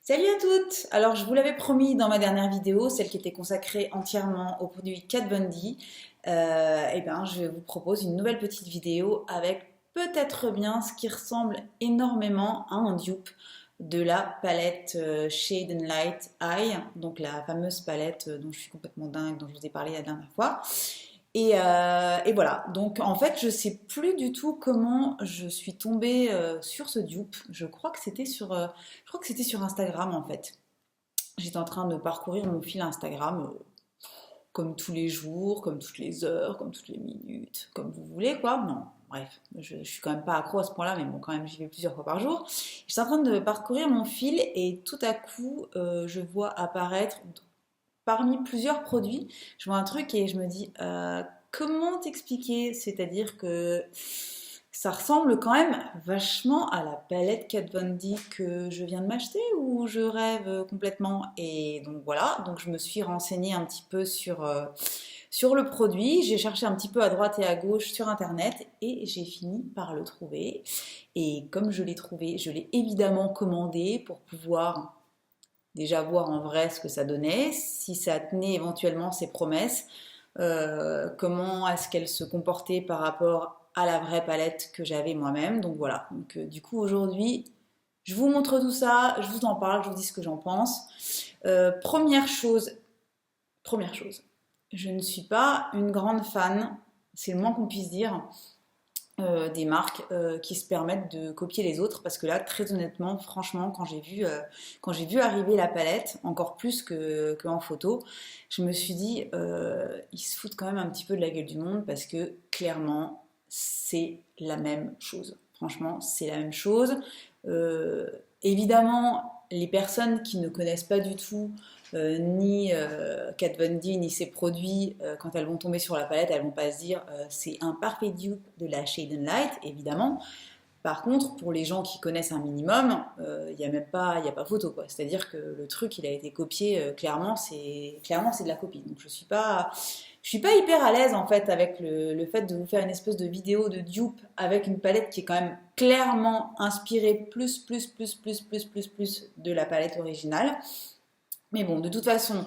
Salut à toutes! Alors je vous l'avais promis dans ma dernière vidéo, celle qui était consacrée entièrement aux produits Kat Von D, je vous propose une nouvelle petite vidéo avec peut-être bien ce qui ressemble énormément à un dupe de la palette Shade and Light Eye, donc la fameuse palette dont je suis complètement dingue, dont je vous ai parlé la dernière fois. Et voilà, donc en fait je sais plus du tout comment je suis tombée sur ce dupe. Je crois que c'était sur Instagram en fait. J'étais en train de parcourir mon fil Instagram comme tous les jours, comme toutes les heures, comme toutes les minutes, comme vous voulez quoi. Non, bref, je suis quand même pas accro à ce point-là, mais bon quand même j'y vais plusieurs fois par jour. J'étais en train de parcourir mon fil et tout à coup je vois apparaître parmi plusieurs produits, je vois un truc et je me dis comment t'expliquer? C'est-à-dire que ça ressemble quand même vachement à la palette Kat Von D que je viens de m'acheter ou je rêve complètement? Et donc voilà, donc je me suis renseignée un petit peu sur le produit, j'ai cherché un petit peu à droite et à gauche sur internet et j'ai fini par le trouver. Et comme je l'ai trouvé, je l'ai évidemment commandé pour pouvoir déjà voir en vrai ce que ça donnait, si ça tenait éventuellement ses promesses, comment est-ce qu'elle se comportait par rapport à la vraie palette que j'avais moi-même. Donc voilà, donc, du coup aujourd'hui, je vous montre tout ça, je vous en parle, je vous dis ce que j'en pense. Première chose, je ne suis pas une grande fan, c'est le moins qu'on puisse dire, des marques qui se permettent de copier les autres parce que là très honnêtement franchement quand j'ai vu arriver la palette encore plus que en photo, je me suis dit ils se foutent quand même un petit peu de la gueule du monde parce que clairement c'est la même chose, franchement c'est la même chose. Euh, Évidemment les personnes qui ne connaissent pas du tout ni Kat Von D ni ses produits, quand elles vont tomber sur la palette, elles vont pas se dire c'est un parfait dupe de la Shade and Light, évidemment. Par contre, pour les gens qui connaissent un minimum, il n'y a même pas, y a pas photo quoi. C'est-à-dire que le truc, il a été copié clairement c'est de la copie. Donc je suis pas hyper à l'aise en fait avec le fait de vous faire une espèce de vidéo de dupe avec une palette qui est quand même clairement inspirée plus de la palette originale. Mais bon, de toute façon,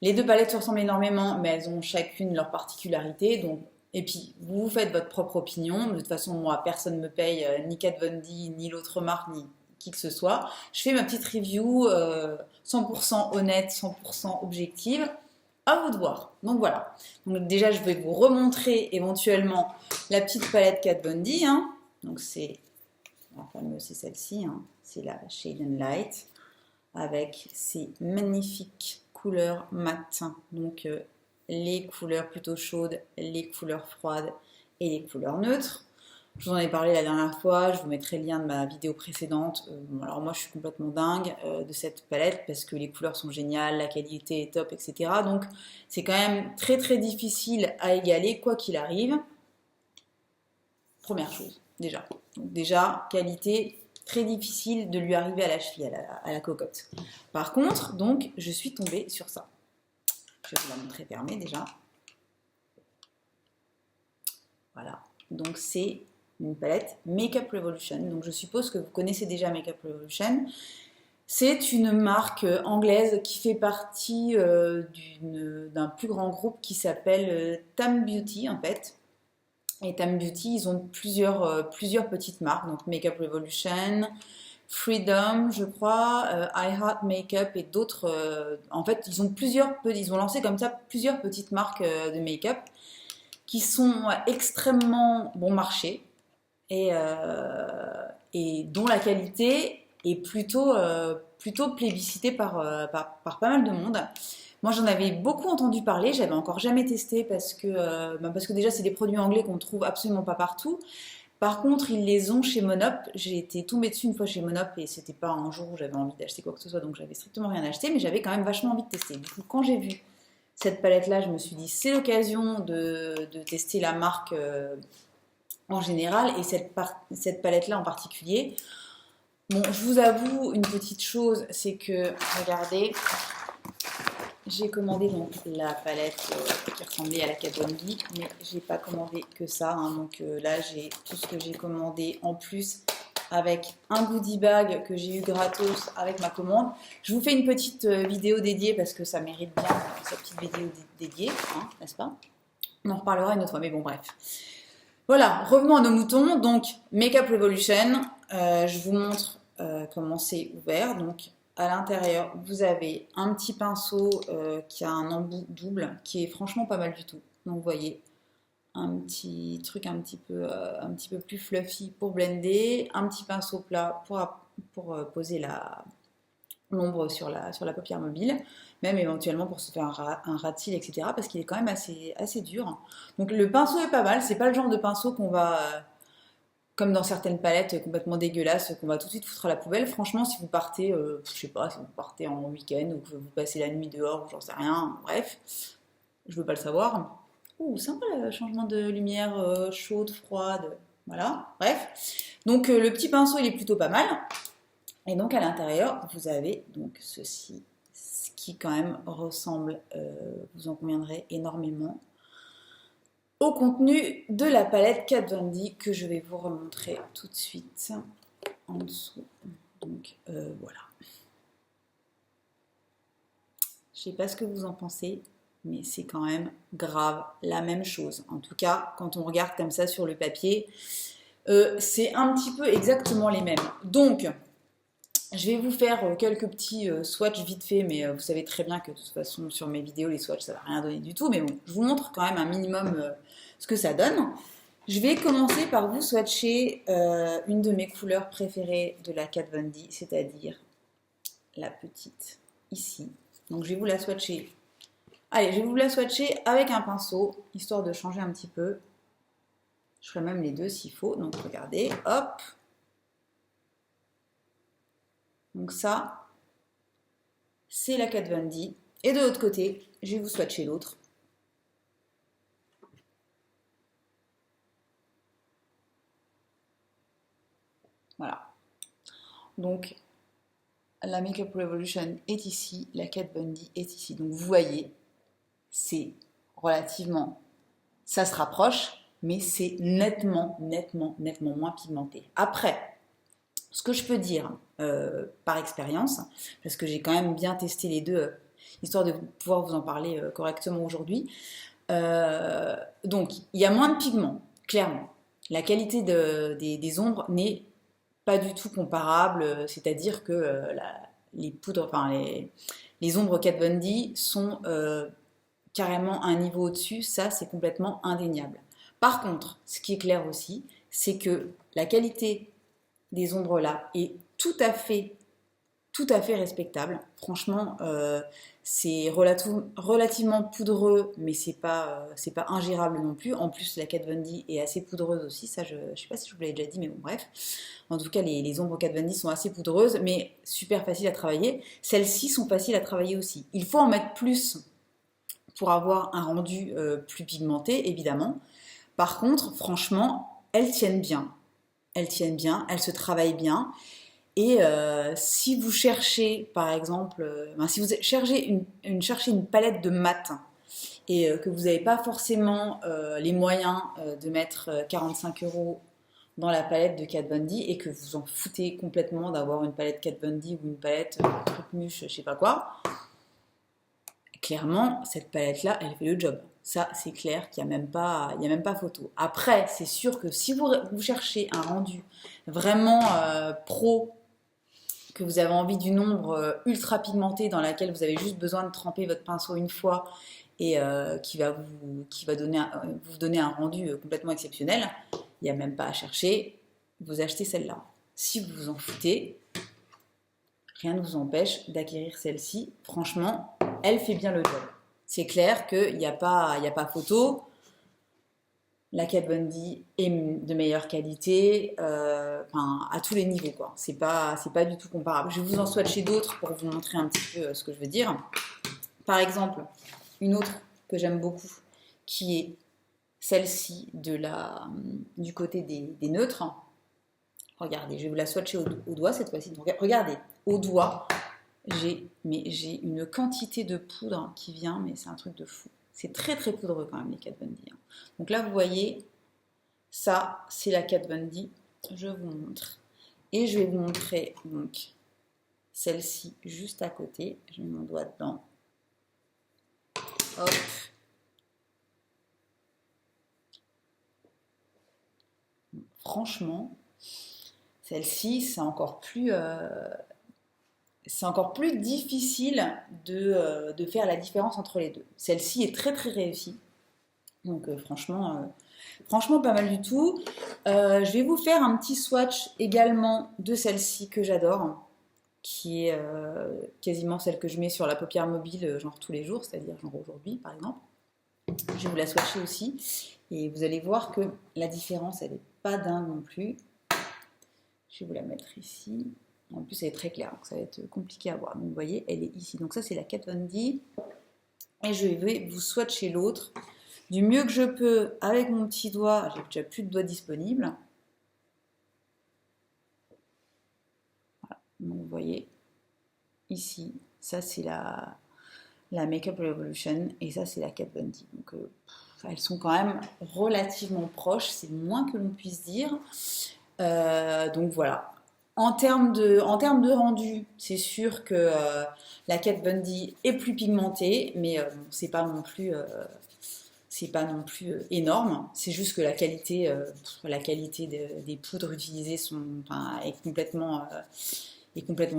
les deux palettes se ressemblent énormément, mais elles ont chacune leur particularité. Donc, et puis, vous vous faites votre propre opinion. De toute façon, moi, personne ne me paye, ni Kat Von D, ni l'autre marque, ni qui que ce soit. Je fais ma petite review 100% honnête, 100% objective. À vous de voir. Donc voilà. Donc déjà, je vais vous remontrer éventuellement la petite palette Kat Von D. Hein. Donc c'est la fameuse, c'est celle-ci. Hein. C'est la Shade and Light avec ces magnifiques couleurs mat. Donc les couleurs plutôt chaudes, les couleurs froides et les couleurs neutres. Je vous en ai parlé la dernière fois, je vous mettrai le lien de ma vidéo précédente. Alors moi je suis complètement dingue de cette palette parce que les couleurs sont géniales, la qualité est top, etc. Donc c'est quand même très très difficile à égaler quoi qu'il arrive. Première chose, déjà. Donc déjà, qualité, très difficile de lui arriver à la cheville, à la cocotte. Par contre, donc, je suis tombée sur ça. Je vais vous la montrer fermée déjà. Voilà. Donc, c'est une palette Makeup Revolution. Donc, je suppose que vous connaissez déjà Makeup Revolution. C'est une marque anglaise qui fait partie d'un plus grand groupe qui s'appelle Tam Beauty, en fait. Et Tam Beauty, ils ont plusieurs petites marques, donc Makeup Revolution, Freedom, je crois, I Heart Makeup et d'autres. En fait, ils ont lancé comme ça plusieurs petites marques de make-up qui sont extrêmement bon marché et dont la qualité est plutôt plébiscitée par pas mal de monde. Moi, j'en avais beaucoup entendu parler, j'avais encore jamais testé parce que déjà, c'est des produits anglais qu'on trouve absolument pas partout. Par contre, ils les ont chez Monop. J'ai été tombée dessus une fois chez Monop et c'était pas un jour où j'avais envie d'acheter quoi que ce soit, donc j'avais strictement rien acheté, mais j'avais quand même vachement envie de tester. Du coup, quand j'ai vu cette palette-là, je me suis dit c'est l'occasion de tester la marque en général et cette palette-là en particulier. Bon, je vous avoue une petite chose, c'est que, regardez, j'ai commandé donc la palette qui ressemblait à la Kat Von D, mais j'ai pas commandé que ça. Hein, donc là, j'ai tout ce que j'ai commandé en plus avec un goodie bag que j'ai eu gratos avec ma commande. Je vous fais une petite vidéo dédiée parce que ça mérite bien cette petite vidéo dédiée, hein, n'est-ce pas? On en reparlera une autre fois, mais bon, bref. Voilà, revenons à nos moutons. Donc, Makeup Revolution, je vous montre comment c'est ouvert. Donc, à l'intérieur, vous avez un petit pinceau qui a un embout double, qui est franchement pas mal du tout. Donc, vous voyez, un petit truc un petit peu plus fluffy pour blender, un petit pinceau plat pour poser l'ombre sur la paupière mobile, même éventuellement pour se faire un ras de cils, etc. parce qu'il est quand même assez dur. Donc le pinceau est pas mal, c'est pas le genre de pinceau qu'on va, comme dans certaines palettes complètement dégueulasses, qu'on va tout de suite foutre à la poubelle. Franchement, si vous partez, je sais pas, si vous partez en week-end ou que vous passez la nuit dehors ou j'en sais rien, bref, je veux pas le savoir. Ouh, sympa le changement de lumière chaude, froide, voilà, bref. Donc le petit pinceau il est plutôt pas mal. Et donc à l'intérieur, vous avez donc ceci, ce qui quand même ressemble, vous en conviendrez, énormément au contenu de la palette Kat Von D que je vais vous remontrer tout de suite en dessous. Donc voilà. Je sais pas ce que vous en pensez, mais c'est quand même grave la même chose. En tout cas, quand on regarde comme ça sur le papier, c'est un petit peu exactement les mêmes. Donc, je vais vous faire quelques petits swatchs vite fait, mais vous savez très bien que de toute façon sur mes vidéos, les swatchs, ça ne va rien donner du tout. Mais bon, je vous montre quand même un minimum ce que ça donne. Je vais commencer par vous swatcher une de mes couleurs préférées de la Kat Von D, c'est-à-dire la petite ici. Donc je vais vous la swatcher. Allez, je vais vous la swatcher avec un pinceau, histoire de changer un petit peu. Je ferai même les deux s'il faut. Donc regardez, hop. Donc ça, c'est la Kat Von D. Et de l'autre côté, je vais vous swatcher l'autre. Voilà. Donc, la Makeup Revolution est ici, la Kat Von D est ici. Donc vous voyez, c'est relativement... Ça se rapproche, mais c'est nettement moins pigmenté. Après, ce que je peux dire par expérience, parce que j'ai quand même bien testé les deux, histoire de pouvoir vous en parler correctement aujourd'hui. Donc, il y a moins de pigments, clairement. La qualité des ombres n'est pas du tout comparable, c'est-à-dire que les poudres, enfin les ombres Kat Von D sont carrément un niveau au-dessus, ça c'est complètement indéniable. Par contre, ce qui est clair aussi, c'est que la qualité des ombres là est tout à fait respectable. Franchement, c'est relativement poudreux, mais c'est pas ingérable non plus. En plus, la Kat Von D est assez poudreuse aussi. Ça, je sais pas si je vous l'avais déjà dit, mais bon, bref. En tout cas, les ombres Kat Von D sont assez poudreuses, mais super faciles à travailler. Celles-ci sont faciles à travailler aussi. Il faut en mettre plus pour avoir un rendu plus pigmenté, évidemment. Par contre, franchement, elles tiennent bien. Elles tiennent bien, elles se travaillent bien. Et si vous cherchez, par exemple, si vous cherchez une palette de mat et que vous n'avez pas forcément les moyens de mettre 45 € dans la palette de Kat Von D et que vous en foutez complètement d'avoir une palette Kat Von D ou une palette truc muche, je sais pas quoi, clairement, cette palette-là, elle fait le job. Ça, c'est clair qu'il n'y a même pas photo. Après, c'est sûr que si vous cherchez un rendu vraiment pro, que vous avez envie d'une ombre ultra pigmentée dans laquelle vous avez juste besoin de tremper votre pinceau une fois et qui va vous donner un rendu complètement exceptionnel, il n'y a même pas à chercher, vous achetez celle-là. Si vous vous en foutez, rien ne vous empêche d'acquérir celle-ci. Franchement, elle fait bien le job. C'est clair qu'il n'y a pas photo. La Kat Von D est de meilleure qualité, à tous les niveaux, quoi. C'est pas du tout comparable. Je vais vous en swatcher d'autres pour vous montrer un petit peu ce que je veux dire. Par exemple, une autre que j'aime beaucoup, qui est celle-ci du côté des neutres. Regardez, je vais vous la swatcher au doigt cette fois-ci. Donc, regardez, au doigt, j'ai une quantité de poudre qui vient, mais c'est un truc de fou. C'est très poudreux quand même les Kat Von D. Donc là vous voyez, ça c'est la Kat Von D, je vous montre. Et je vais vous montrer donc celle-ci juste à côté. Je mets mon doigt dedans. Hop. Franchement, celle-ci, c'est encore plus difficile de faire la différence entre les deux. Celle-ci est très très réussie. Donc franchement pas mal du tout. Je vais vous faire un petit swatch également de celle-ci que j'adore, qui est quasiment celle que je mets sur la paupière mobile genre tous les jours, c'est-à-dire genre aujourd'hui par exemple. Je vais vous la swatcher aussi et vous allez voir que la différence elle n'est pas dingue non plus. Je vais vous la mettre ici. En plus elle est très claire donc ça va être compliqué à voir. Donc vous voyez elle est ici. Donc ça c'est la Kat Von D et je vais vous swatcher l'autre du mieux que je peux avec mon petit doigt. J'ai déjà plus de doigts disponibles. Voilà. Donc vous voyez ici, ça c'est la Makeup Revolution et ça c'est la Kat Von D. Donc elles sont quand même relativement proches, c'est le moins que l'on puisse dire. Donc voilà. En termes de rendu, c'est sûr que la Kat Von D est plus pigmentée, mais c'est pas non plus énorme. C'est juste que la qualité des poudres utilisées est complètement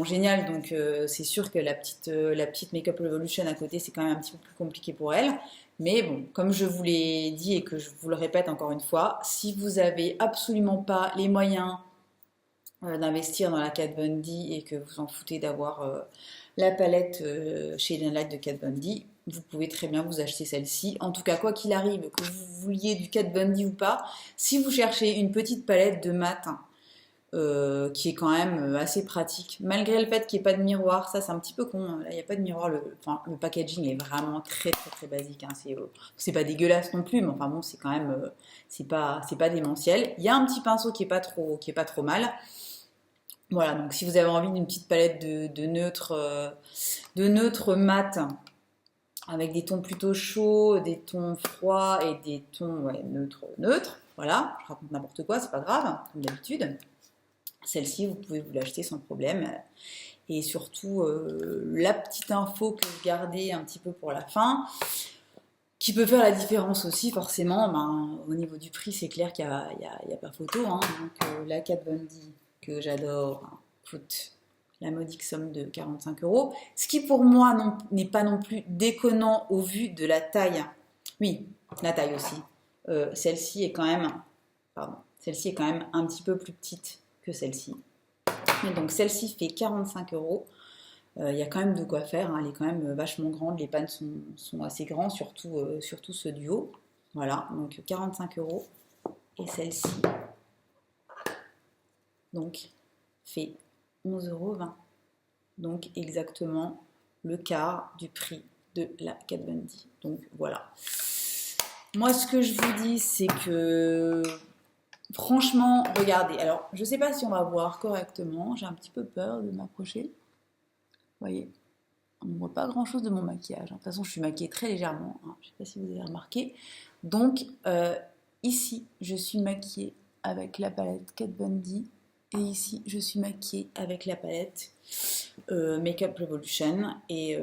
géniale. Donc c'est sûr que la petite Makeup Revolution à côté, c'est quand même un petit peu plus compliqué pour elle. Mais bon, comme je vous l'ai dit et que je vous le répète encore une fois, si vous avez absolument pas les moyens d'investir dans la Kat Von D et que vous en foutez d'avoir la palette Shade and Light de Kat Von D, vous pouvez très bien vous acheter celle-ci. En tout cas, quoi qu'il arrive, que vous vouliez du Kat Von D ou pas, si vous cherchez une petite palette de mat qui est quand même assez pratique, malgré le fait qu'il n'y ait pas de miroir, ça c'est un petit peu con, là il n'y a pas de miroir, le packaging est vraiment très très très basique, hein. C'est pas dégueulasse non plus, mais enfin bon c'est quand même, c'est pas démentiel. Il y a un petit pinceau qui est pas trop mal. Voilà, donc si vous avez envie d'une petite palette de neutres mat, avec des tons plutôt chauds, des tons froids et des tons neutres, voilà, je raconte n'importe quoi, c'est pas grave, comme d'habitude. Celle-ci, vous pouvez vous l'acheter sans problème. Et surtout, la petite info que je gardais un petit peu pour la fin, qui peut faire la différence aussi, forcément, au niveau du prix, c'est clair qu'il n'y a pas photo. Hein. Donc, la Kat Von D, que j'adore, coûte la modique somme de 45 €. Ce qui, pour moi, n'est pas non plus déconnant au vu de la taille. Oui, la taille aussi. Celle-ci est quand même un petit peu plus petite que celle-ci. Et donc celle-ci fait 45 €. Il y a quand même de quoi faire, hein. Elle est quand même vachement grande, les pannes sont assez grands, surtout ce duo. Voilà, donc 45 €. Et celle-ci, donc, fait 11,20 €. Donc exactement le quart du prix de la Kat Von D. Donc voilà. Moi, ce que je vous dis, c'est que franchement, regardez. Alors, je ne sais pas si on va voir correctement. J'ai un petit peu peur de m'approcher. Vous voyez, on ne voit pas grand-chose de mon maquillage. De toute façon, je suis maquillée très légèrement. Je ne sais pas si vous avez remarqué. Donc, ici, je suis maquillée avec la palette Kat Von D. Et ici, je suis maquillée avec la palette Makeup Revolution. Et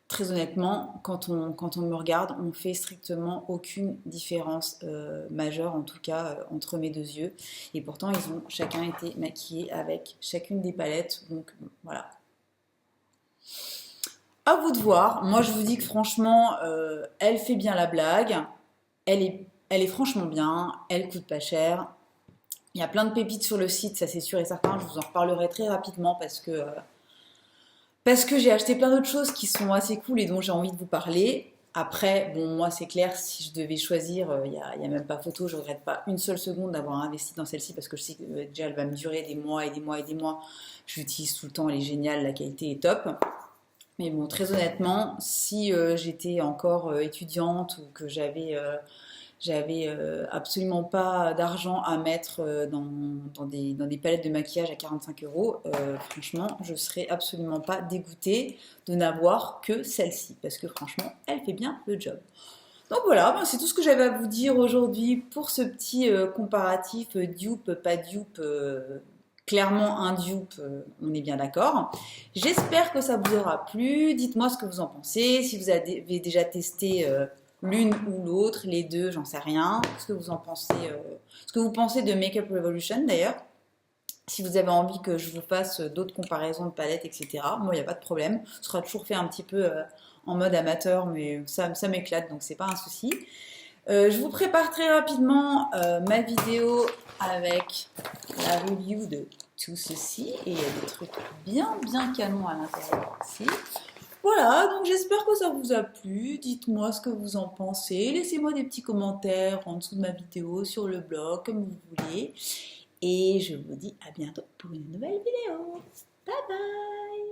très honnêtement, quand on me regarde, on ne fait strictement aucune différence majeure, en tout cas entre mes deux yeux. Et pourtant, ils ont chacun été maquillés avec chacune des palettes. Donc voilà. À vous de voir. Moi, je vous dis que franchement, elle fait bien la blague. Elle est franchement bien. Elle coûte pas cher. Il y a plein de pépites sur le site, ça c'est sûr et certain. Je vous en reparlerai très rapidement parce que j'ai acheté plein d'autres choses qui sont assez cool et dont j'ai envie de vous parler. Après, bon, moi c'est clair, si je devais choisir, il y a même pas photo, je ne regrette pas une seule seconde d'avoir investi dans celle-ci parce que je sais que déjà elle va me durer des mois et des mois et des mois. Je l'utilise tout le temps, elle est géniale, la qualité est top. Mais bon, très honnêtement, si j'étais encore étudiante ou que j'avais absolument pas d'argent à mettre dans des palettes de maquillage à 45 €, franchement, je serais absolument pas dégoûtée de n'avoir que celle-ci, parce que franchement, elle fait bien le job. Donc voilà, c'est tout ce que j'avais à vous dire aujourd'hui pour ce petit comparatif dupe, pas dupe, clairement un dupe, on est bien d'accord. J'espère que ça vous aura plu. Dites-moi ce que vous en pensez. Si vous avez déjà testé l'une ou l'autre, les deux, j'en sais rien. Ce que vous en pensez, ce que vous pensez de Makeup Revolution d'ailleurs. Si vous avez envie que je vous fasse d'autres comparaisons de palettes, etc., moi, il n'y a pas de problème. Ce sera toujours fait un petit peu en mode amateur, mais ça m'éclate, donc c'est pas un souci. Je vous prépare très rapidement ma vidéo avec la review de tout ceci. Et il y a des trucs bien canons à l'intérieur aussi. Voilà, donc j'espère que ça vous a plu. Dites-moi ce que vous en pensez. Laissez-moi des petits commentaires en dessous de ma vidéo, sur le blog, comme vous voulez. Et je vous dis à bientôt pour une nouvelle vidéo. Bye bye!